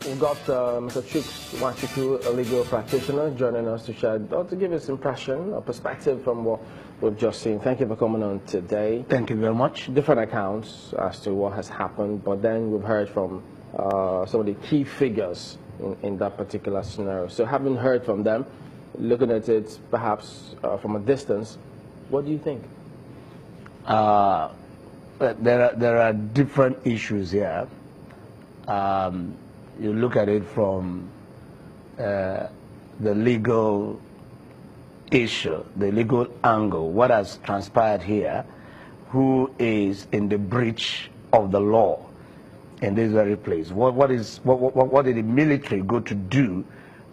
We've got Mr. Chuks Wachiku, a legal practitioner, joining us to share, or to give his impression or perspective from what we've just seen. Thank you for coming on today. Thank you very much. Different accounts as to what has happened, but then we've heard from some of the key figures in that particular scenario. So having heard from them, looking at it perhaps from a distance, what do you think? There are different issues here. You look at it from the legal issue, the legal angle, what has transpired here, who is in the breach of the law in this very place. What did the military go to do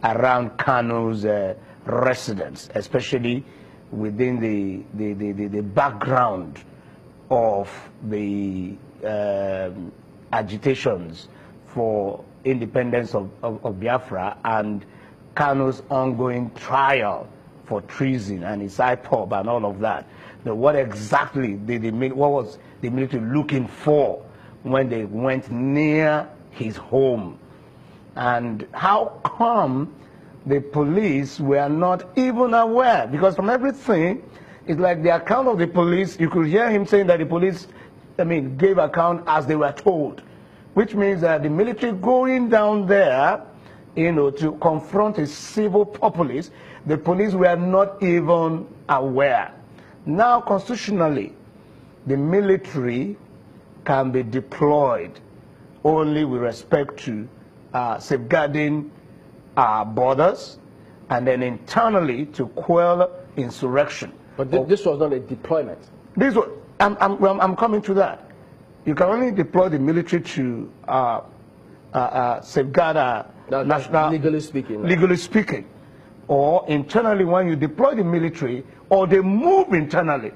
around Kanu'S residence, especially within the background of the agitations for independence of Biafra and Kanu'S ongoing trial for treason and his IPOB and all of that. Now, what exactly what was the military looking for when they went near his home? And how come the police were not even aware? Because from everything, it's like the account of the police, you could hear him saying that the police, gave account as they were told, which means that the military going down there, to confront a civil populace, the police were not even aware. Now, constitutionally, the military can be deployed only with respect to safeguarding our borders and then internally to quell insurrection. But this was not a deployment. This was, I'm coming to that. You can only deploy the military to safeguard our national... Legally speaking. Legally speaking. Or internally when you deploy the military, or they move internally.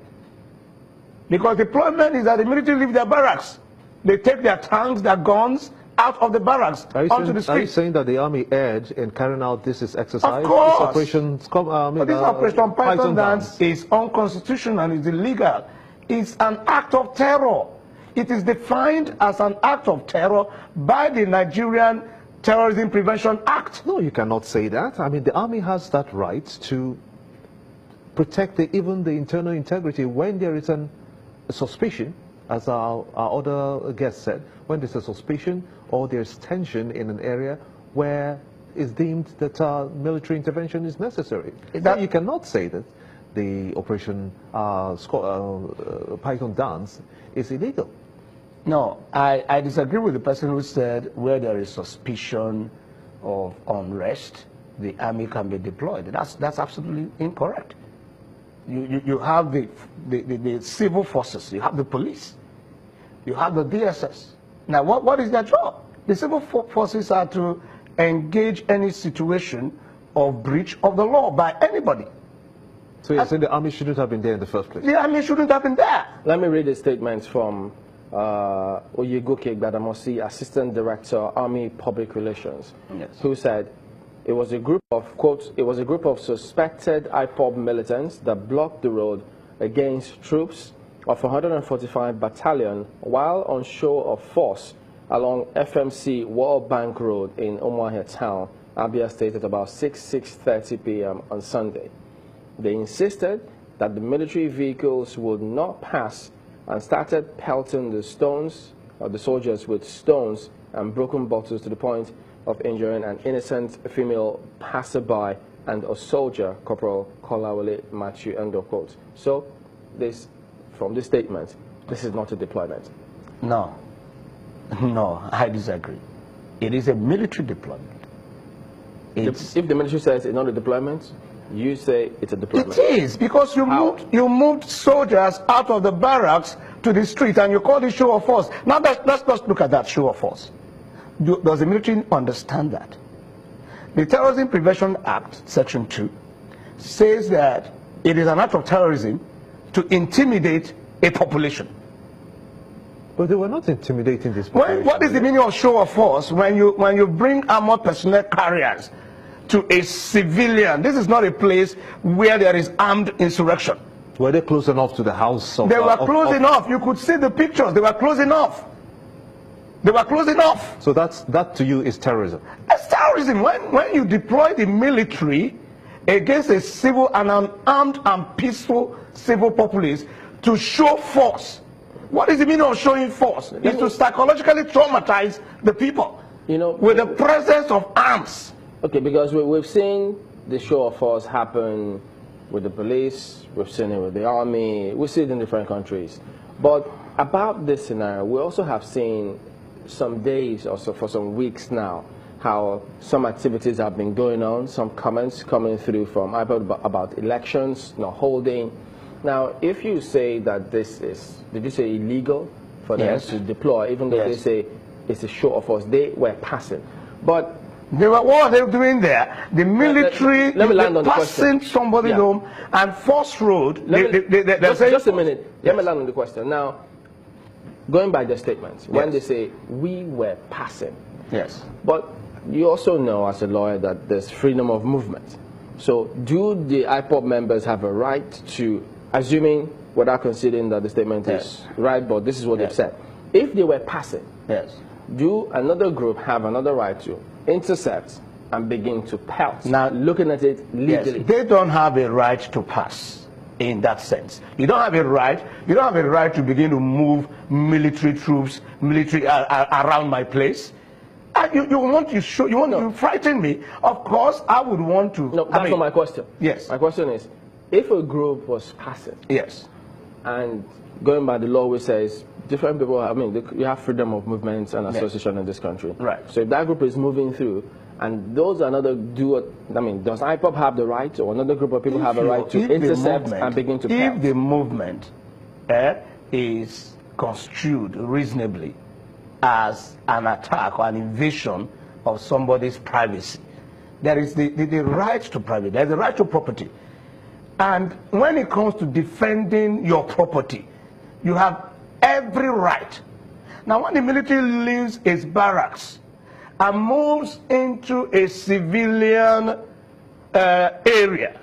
Because deployment is that the military leave their barracks. They take their tanks, their guns out of the barracks onto the street. Are you saying that the army erred in carrying out this exercise? Of course. This operation, this Operation Python Dance is unconstitutional and is illegal. It's an act of terror. It is defined as an act of terror by the Nigerian Terrorism Prevention Act. No, you cannot say that. The army has that right to protect even the internal integrity when there is a suspicion, as our other guest said, when there's a suspicion or there's tension in an area where it's deemed that military intervention is necessary. That you cannot say that the Operation Python Dance is illegal. No, I disagree with the person who said where there is suspicion of unrest, the army can be deployed. That's absolutely incorrect. You have the civil forces, you have the police, you have the DSS. Now, what is their job? The civil forces are to engage any situation of breach of the law by anybody. So you're saying the army shouldn't have been there in the first place? The army shouldn't have been there. Let me read a statement from Oyegoke Gbadamosi, Assistant Director, Army Public Relations, yes, who said it was a group of, quote, it was a group of suspected IPOB militants that blocked the road against troops of 145 Battalion while on show of force along FMC World Bank Road in Umuahia Town, Abia State, at about 6:30 p.m. on Sunday. They insisted that the military vehicles would not pass and started pelting the soldiers with stones and broken bottles to the point of injuring an innocent female passerby and a soldier, Corporal Kolawole Matthew, end of quote. So, from this statement, this is not a deployment. No, I disagree. It is a military deployment. If the military says it's not a deployment, you say it's a deployment. It is, because you moved soldiers out of the barracks to the street and you call it show of force. Now let's look at that show of force. Does the military understand that? The Terrorism Prevention Act, Section 2, says that it is an act of terrorism to intimidate a population. But they were not intimidating this population. What is the meaning of show of force when you bring armored personnel carriers to a civilian? This is not a place where there is armed insurrection. Were they close enough to the house? They were close enough. You could see the pictures. They were close enough. They were closing off. So that to you is terrorism? It's terrorism. When you deploy the military against a civil and an armed and peaceful civil populace to show force. What is the meaning of showing force? It's to psychologically traumatize the people, with the presence of arms. Okay, because we've seen the show of force happen with the police, we've seen it with the army, we see it in different countries. But about this scenario, we also have seen some days, also for some weeks now, how some activities have been going on, some comments coming through from IPOB about elections not holding. Now, if you say that this is, did you say illegal for them to deploy, even though they say it's a show of force, they were passing. But what were they doing there? The military, let me land on the passing somebody home and force road. Just a minute. Let me land on the question. Now, going by their statements, when they say we were passing. Yes. But you also know as a lawyer that there's freedom of movement. So do the IPOB members have a right to, assuming without considering that the statement is right, but this is what they've said. If they were passing, do another group have another right to intercept and begin to pelt? Now, looking at it legally. They don't have a right to pass in that sense. You don't have a right. You don't have a right to begin to move military troops, around my place. You want to show? You want to frighten me? Of course, I would want to. No, that's not my question. Yes. My question is, if a group was passing. Yes. And going by the law, which says different people, you have freedom of movement and association in this country. Right. So if that group is moving through, and those another does IPOB have the right, or another group of people have a right to intercept and begin to pelt? If the movement is construed reasonably as an attack or an invasion of somebody's privacy, there is the right to privacy, there's the right to property. And when it comes to defending your property, you have every right. Now, when the military leaves its barracks and moves into a civilian area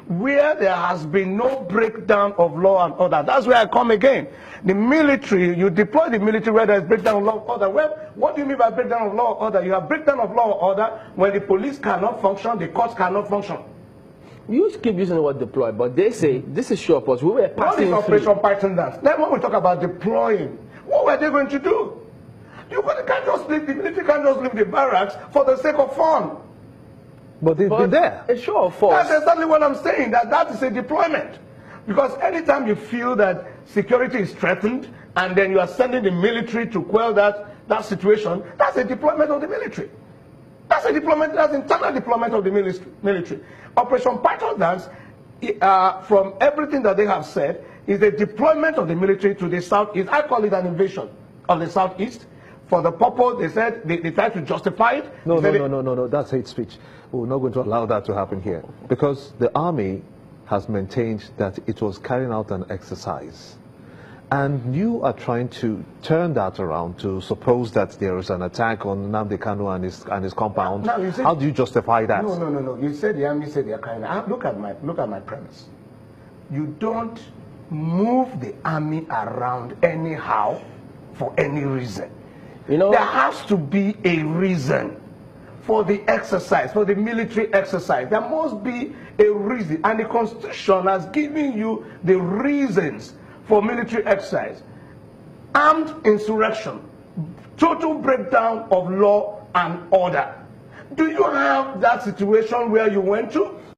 where there has been no breakdown of law and order, that's where I come again. The military, you deploy the military where there is breakdown of law and order. Well, what do you mean by breakdown of law and order? You have breakdown of law and order when the police cannot function, the courts cannot function. You keep using the word deploy, but they say this is sure force. We were passing What is Operation Python dance? Then when we talk about deploying, what were they going to do? The military can't just leave the barracks for the sake of fun. But they've been there. It's sure of force. That's exactly what I'm saying, that is a deployment. Because anytime you feel that security is threatened, and then you are sending the military to quell that situation, that's a deployment of the military. That's a deployment, that's internal deployment of the military. Operation Python dance, from everything that they have said, is a deployment of the military to the southeast. I call it an invasion of the southeast. For the purpose, they said, they tried to justify it. No, that's hate speech. We're not going to allow that to happen here. Because the army has maintained that it was carrying out an exercise. And you are trying to turn that around to suppose that there is an attack on Nnamdi Kanu and his compound. Now, how do you justify that? No. You said the army said they are carrying out. Look at my premise. You don't move the army around anyhow for any reason. There has to be a reason for the exercise, for the military exercise. There must be a reason, and the Constitution has given you the reasons for military exercise. Armed insurrection, total breakdown of law and order. Do you have that situation where you went to?